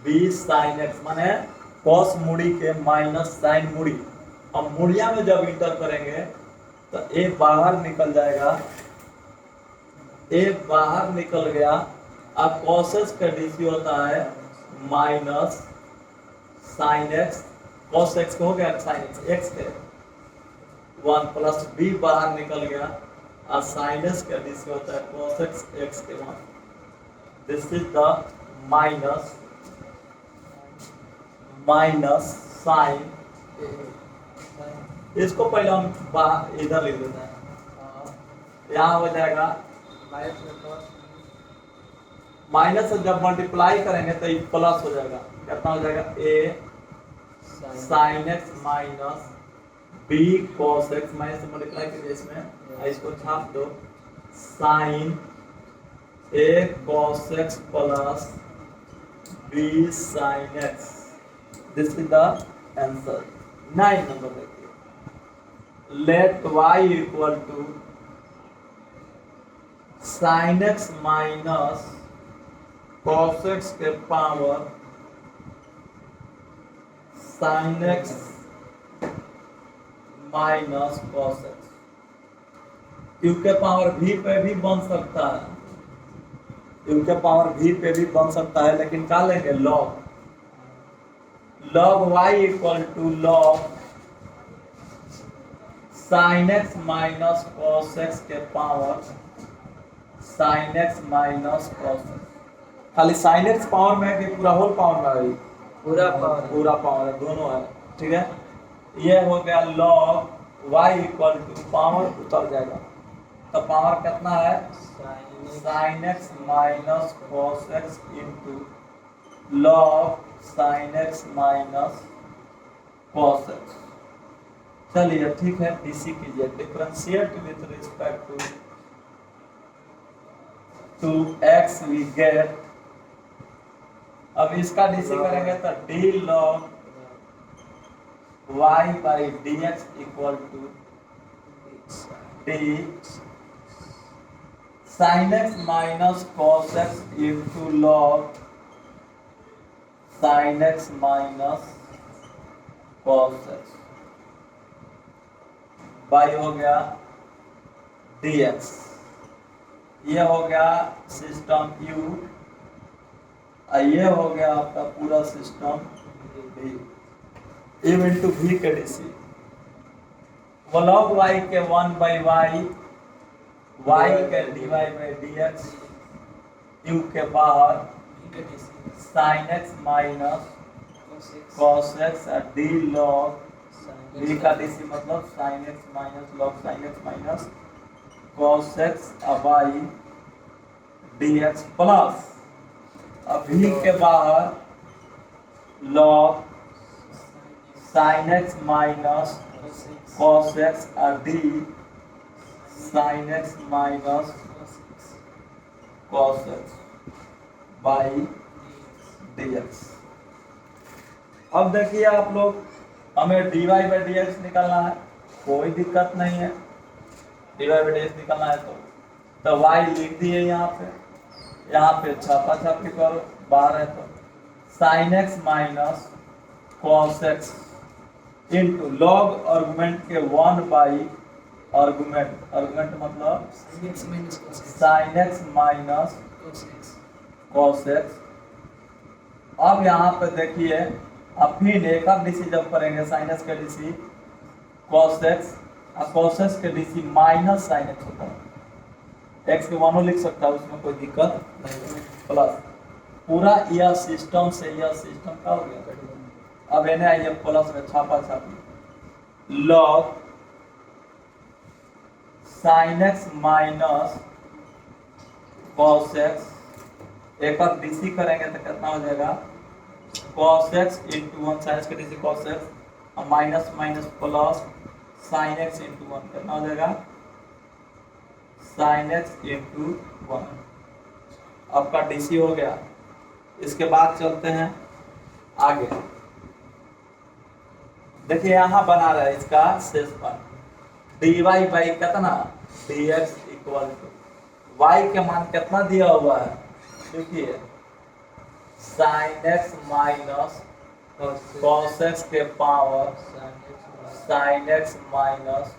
b sin x, माने cos मुड़ी के माइनस साइन मुड़ी। अब मुड़िया में जब इंटर करेंगे तो a बाहर निकल जाएगा, a बाहर निकल गया। अब cos x का डीसी होता है minus sine x, cos x हो गया साइन x के 1 प्लस b बाहर निकल गया, और साइन x का डीसी होता है cos x के 1। This is the minus sine. इसको पहले हम बाहर इधर लिख देते हैं, यहाँ हो जाएगा माइनस से जब मल्टीप्लाई करेंगे तो ये प्लस हो जाएगा, कितना हो जाएगा a sine x minus b cos x, minus से मल्टीप्लाई कीजिए इसमें, इसको छाप दो sine a cos x plus b sin x। This is the answer. 9 number देखिए, let y equal to sine x minus cos x के power sine x minus cos x. क्यू के पावर भी पे भी बन सकता है, क्यू के पावर भी पे भी बन सकता है, लेकिन क्या लेंगे log log y equal to log sine x minus cos x के power sine x minus cos x. खाली साइन एक्स पावर में है कि पूरा होल पावर में है? पूरा पावर पूरा पावर है, दोनों है। ठीक है, ये हो गया log y equal to power उतर जाएगा, तो पावर कितना है sine x minus cos x into log sine x minus cos x. चलिए ठीक है, डीसी कीजिए, differentiate with respect to x we get. अब इसका डीसी करेंगे तो d log y by d x equal to d sine x minus cos x into log sine x minus cos x by हो गया dx। ये हो गया system u, ये हो गया आपका पूरा system v, u into v के डीसी। लॉग y के 1 बाई वाई, y के dy बाई dx, u के बाहर sine x minus cos x d log v का डीसी मतलब sine x minus log sine x minus cos x by d x plus अब v के बाहर log sine x minus cos x d sine x minus cos x by d x. अब देखिए आप लोग, हमें dy बाई डी एक्स निकालना है, कोई दिक्कत नहीं है, dy बाई डी एक्स निकालना है तो y लिख दिए यहाँ पे छापा छापी करो, बाहर है तो sine x minus cos x into log argument के 1 बाई आर्गुमेंट मतलब sine x minus cos x. अब यहाँ पे देखिए, अब फिर एक अब डीसी जब करेंगे साइन एक्स के डीसी कॉस एक्स और कॉस एक्स के डीसी माइनस साइन एक्स होता है, एक्स के मानो लिख सकता है, उसमें कोई दिक्कत नहीं। प्लस पूरा यह सिस्टम से यह सिस्टम का हो गया। अब इन्हें आइए प्लस में छापा छापी log sine x minus cos x, एक और डीसी करेंगे तो कितना हो जाएगा cos x into 1 sign x के डीसी cos x और minus minus plus sine x into 1 कितना हो जाएगा साइन एक्स इंटू 1। आपका डीसी हो गया। इसके बाद चलते हैं आगे, देखिए यहाँ बना रहा है इसका शेष पर dy बाई कितना dx इक्वल टू y के मान कितना दिया हुआ है, देखिए sine x minus cos x के power sine x minus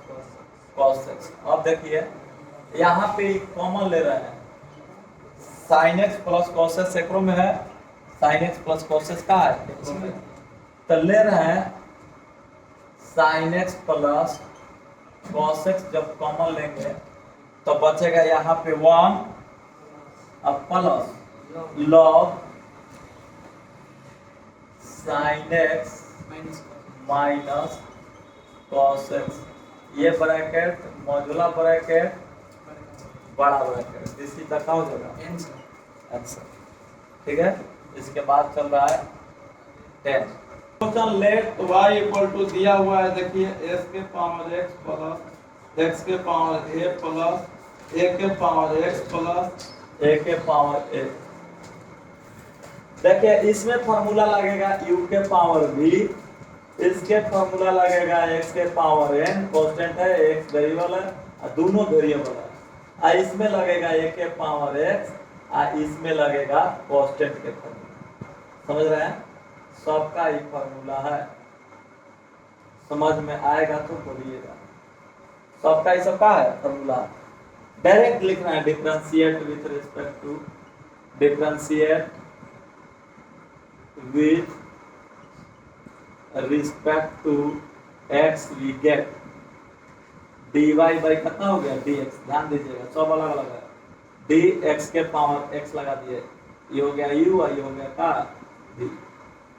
cos x. अब देखिए यहाँ पे कॉमन ले रहे हैं, sine x plus cos x एकरो में है, sine x plus cos x का है, तो ले रहे हैं sine x plus cos x. जब कॉमन लेंगे तो बचेगा यहाँ पे 1 अब plus log sine x minus cos x, ये ब्रैकेट मॉड्यूला ब्रैकेट बड़ा ब्रैकेट, इसी तक हो जाएगा आंसर। ठीक है, इसके बाद चल रहा है 10। Question let y equal to दिया हुआ है, देखिए s के पावर x प्लस x के पावर a प्लस a के पावर x प्लस a के पावर a। देखिए इसमें फॉर्मूला लगेगा u के पावर v, इसके फॉर्मूला लगेगा x के पावर n, कांस्टेंट है, x वेरिएबल है और दोनों वेरिएबल है। इसमें लगेगा a के पावर x, इसमें लगेगा कांस्टेंट के फॉर्मूला। समझ रहे हैं? सबका एक फॉर्मूला है, समझ में आएगा तो बोलिएगा। सबका ही सबका है फॉर्मूला। डायरेक्ट लिखना है differentiate with respect to, differentiate with respect to x we get dy by कितना हो गया dx। ध्यान दीजिएगा सब अलग अलग है। dx के पावर x लगा दिए, ये हो गया u और ये हो गया का v।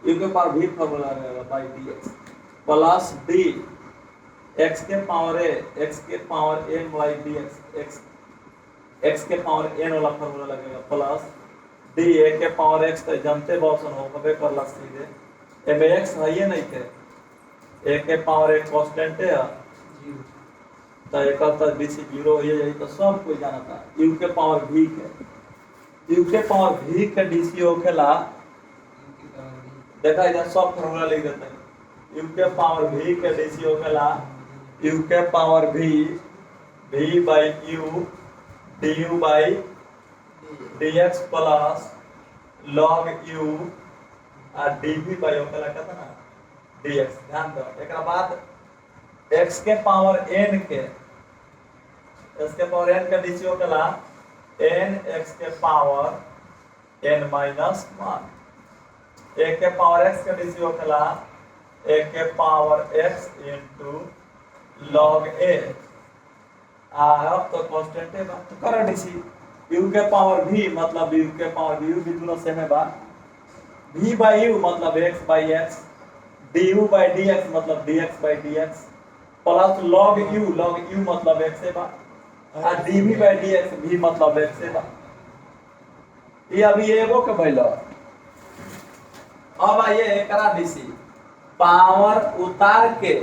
u के पावर v फॉर्मूला रहेगा by dx plus d x के पावर a, x के power n by dx, x के पावर n वाला फॉर्मूला लगेगा प्लस d a के पावर x। तो जानते बॉक्सन हो कबे कर लग सीधे एमे x है ये नहीं थे, a के पावर एक कांस्टेंट है तो एक आता डीसी 0 हो जाए तो सब कोई जाना था। u के पावर v के, u के पावर v के डीसी होखेला, देखा इधर सब फॉर्मूला लिख देते हैं। u के पावर v के डीसी होखेला u के power v v by u du by dx plus log u और dv बाई होखेला कितना dx। ध्यान दो एक बाद x के पावर n के, x के पावर n का डीसी होखेला n x के पावर n माइनस 1, a के पावर x का डीसी होखेला a के power x into log a। अब तो कांस्टेंट है तो कर डीसी u के पावर v मतलब u के पावर v भी दोनों सेम है बा, v बाई u मतलब x by x, du by dx मतलब dx by dx plus log u मतलब x है बा और dv बाई dx भी मतलब x है बा। ये अभी एगो के भइल। अब आइए एकरा डीसी पावर उतार के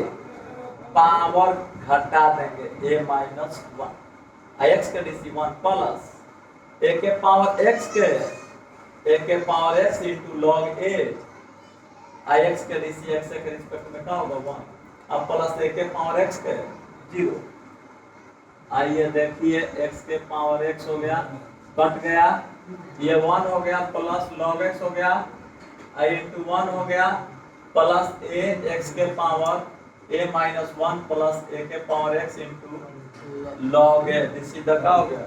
पावर घटा देंगे a माइनस 1, x के डीसी 1 प्लस a के पावर x के, a के power x into log a, x के डीसी x के रिस्पेक्ट में क्या होगा 1, अब प्लस a के पावर x के 0। आइए देखिए x के पावर x हो गया, कट गया, ये 1 हो गया प्लस log x हो गया, i इंटू 1 हो गया प्लस a x के power a minus 1 plus a के power x into log a। This सीधा क्या हो गया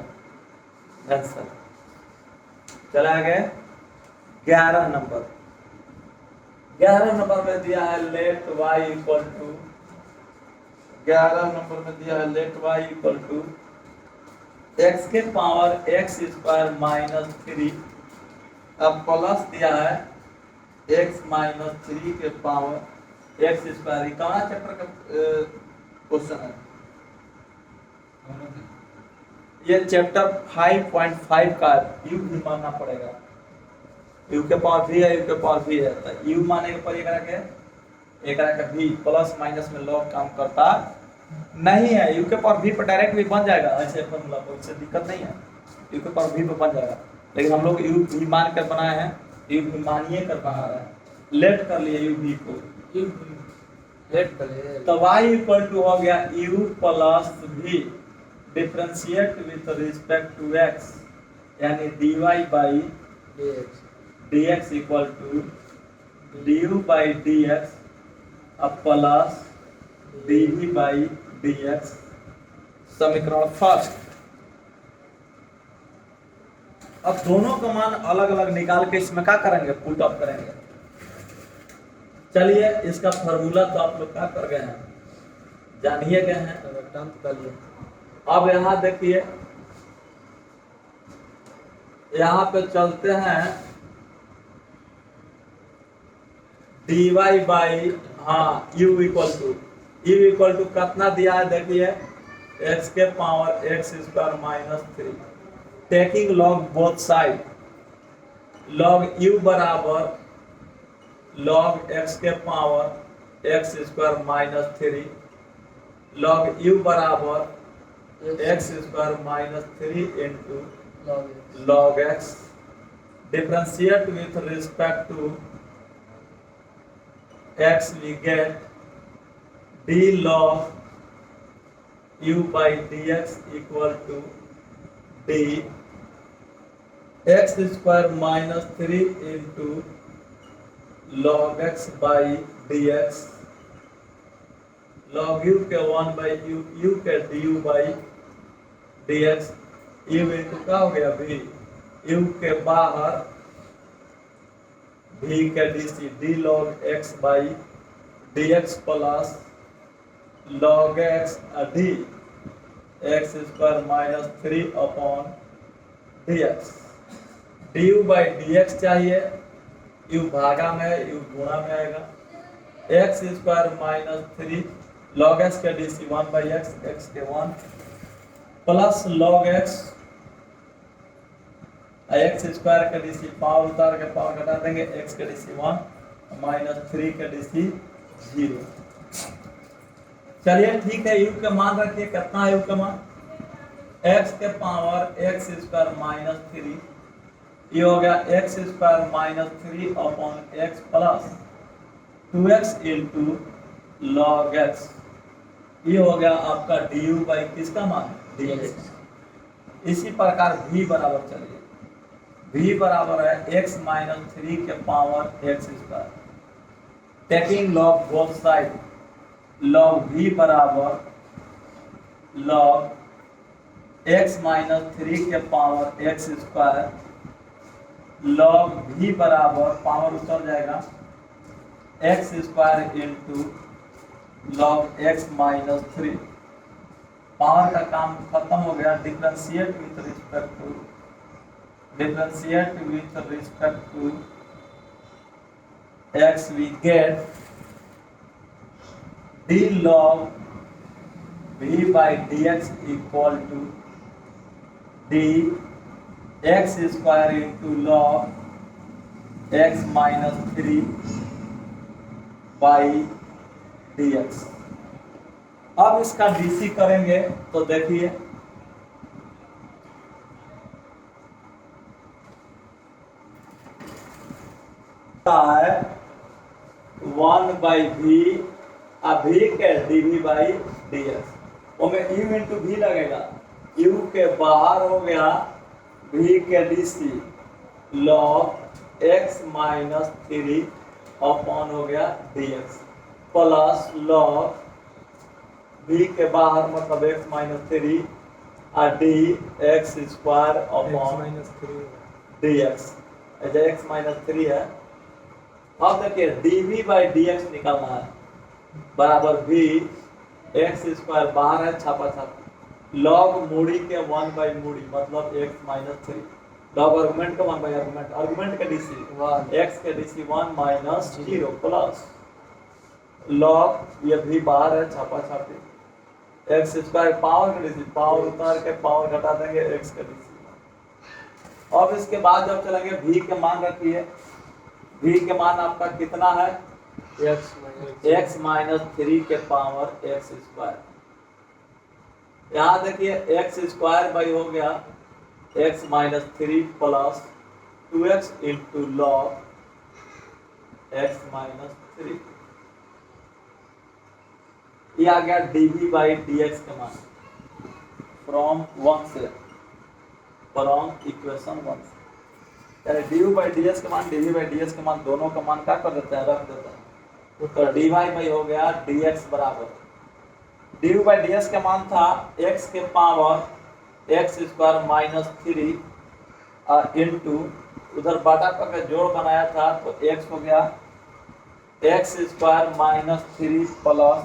आंसर। चला गए 11 नंबर। 11 नंबर में दिया है let y equal to, 11 number में दिया है let y equal to x के पावर x स्क्वायर माइनस 3, अब प्लस दिया है x माइनस 3 के पावर x स्क्वायर। ये कौन चैप्टर का क्वेश्चन है? ये चैप्टर 5.5 का u भी मानना पड़ेगा। u के पावर v है, u के पावर v है तो u माने के पर एकरा के v प्लस माइनस में लॉग काम करता नहीं है। u के पावर v पर डायरेक्ट भी बन जाएगा, ऐसे फॉर्मूला पर इससे दिक्कत नहीं है, u के पावर v पर बन जाएगा। लेकिन हम लोग u v मान कर बनाए हैं, u v मानिए कर बना रहे हैं, लेट कर लिए u v को, u लेट कर लिए तो y इक्वल टू हो गया u plus v differentiate with respect to x यानी dy by dx equal to du by dx अब प्लस dv बाई dx। समीकरण फर्स्ट। अब दोनों का मान अलग अलग निकाल के इसमें क्या करेंगे, पुट अप करेंगे। चलिए इसका फॉर्मूला तो आप लोग क्या कर गए हैं, जानिए गए हैं। अब यहाँ देखिए, यहाँ पे चलते हैं dy by u equal to कितना दिया है देखिए x के power x square minus 3, taking log both side, log u बराबर log x के power x square minus 3, log u बराबर x square minus 3 into log x differentiate with respect to x we get d log u by dx equal to d x square minus 3 into log x by d x log u के 1 by u के d u by d x u into क्या हो गया भी यू के बाहर भी के D C d log x by d x plus log x d x square minus 3 upon d x d u by d x चाहिए यू भागा में यू गुणा में आएगा x square minus 3 log x के D C 1 by x x के 1 plus log x x square के D C power उतार के पावर घटा देंगे एक्स के डी सी 1 माइनस 3 के डी सी 0। चलिए ठीक है यू का मान रखिए कितना है यू का मान एक्स के पावर एक्स स्क्वायर माइनस 3 ये हो गया x square minus 3 upon x plus 2x into log x ये हो गया आपका डी यू बाई किसका मान डी एक्स। इसी प्रकार v बराबर चलिए v बराबर है x माइनस 3 के power x square taking log both side log v बराबर लॉग x माइनस 3 के power x square log v बराबर पावर उतर जाएगा x square into log x minus 3 power का काम खत्म हो गया differentiate with respect to x we get d log v by dx equal to d x square into log x minus 3 by dx। अब इसका DC करेंगे तो देखिए है 1 बाई भी अभी के डीवी बाई डी एक्स में यू इंटू भी लगेगा यू के बाहर हो गया भी के D C log x minus 3 upon हो गया डी एक्स प्लस लॉग भी के बाहर मतलब एक्स माइनस 3 और D x square upon d x x minus 3 है। अब देखिए dv बाई dx निकालना है बराबर v एक्स स्क्वायर बाहर है छापा छापा लॉग मूड़ी के 1 बाई मूड़ी मतलब x माइनस 3 लॉग आर्गुमेंट का 1 बाई आर्गुमेंट का डीसी x के डीसी 1 माइनस 0 प्लस लॉग ये भी बाहर है छापा छापी एक्स स्क्वायर पावर का डीसी पावर उतार के पावर घटा देंगे x का डीसी। अब इसके बाद जब चलेंगे v के मान रखिए v के मान आपका कितना है x माइनस 3 के पावर एक्स स्क्वायर यहाँ देखिए एक्स स्क्वायर बाई हो गया x minus 3 plus 2x into log x minus 3 ये आ गया dv बाई dx का मान फ्रॉम इक्वेशन 1 से यानी dy बाई ds का मान dv बाई ds का मान दोनों का मान क्या कर देते हैं रख देते हैं तो dy बाई हो गया dx बराबर dy बाई ds का मान था x के power x square minus 3 into उधर बाटा का जोड़ बनाया था तो x हो गया x square minus 3 plus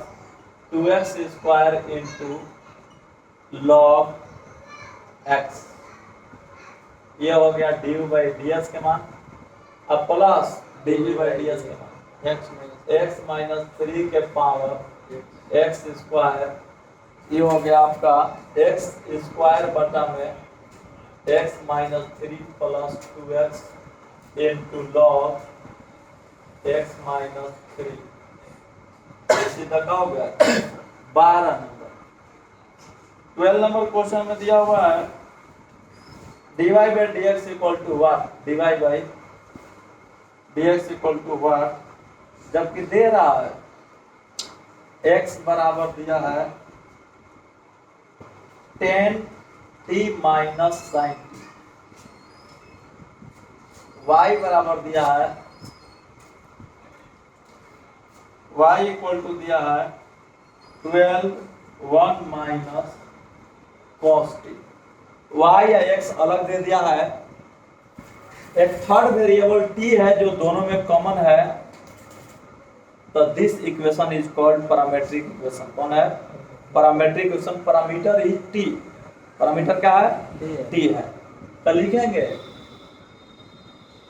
2x square into log x ये हो गया डी बाई डी एस के मान अब plus D by D S के मान एक्स माइनस 3 के पावर एक्स स्क्वायर ये हो गया आपका एक्स स्क्वायर बटा में x minus 3 plus 2x into log x minus 3 सीधा का हो गया 12 नंबर। 12 नंबर क्वेश्चन में दिया हुआ है dy by dx equal to what dy by dx equal to what जबकि दे रहा है x बराबर दिया है 10 t माइनस साइन टी। y बराबर दिया है, y इक्वल टू दिया है 12 1 माइनस कॉस टी। y या x अलग दे दिया है, एक थर्ड वेरिएबल t है जो दोनों में कॉमन है, तो this equation is called parametric equation. कौन है? Parametric equation. Parameter is t, parameter क्या है? t है। तो लिखेंगे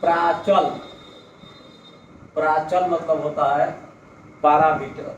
प्राचल, प्राचल मतलब होता है पैरामीटर।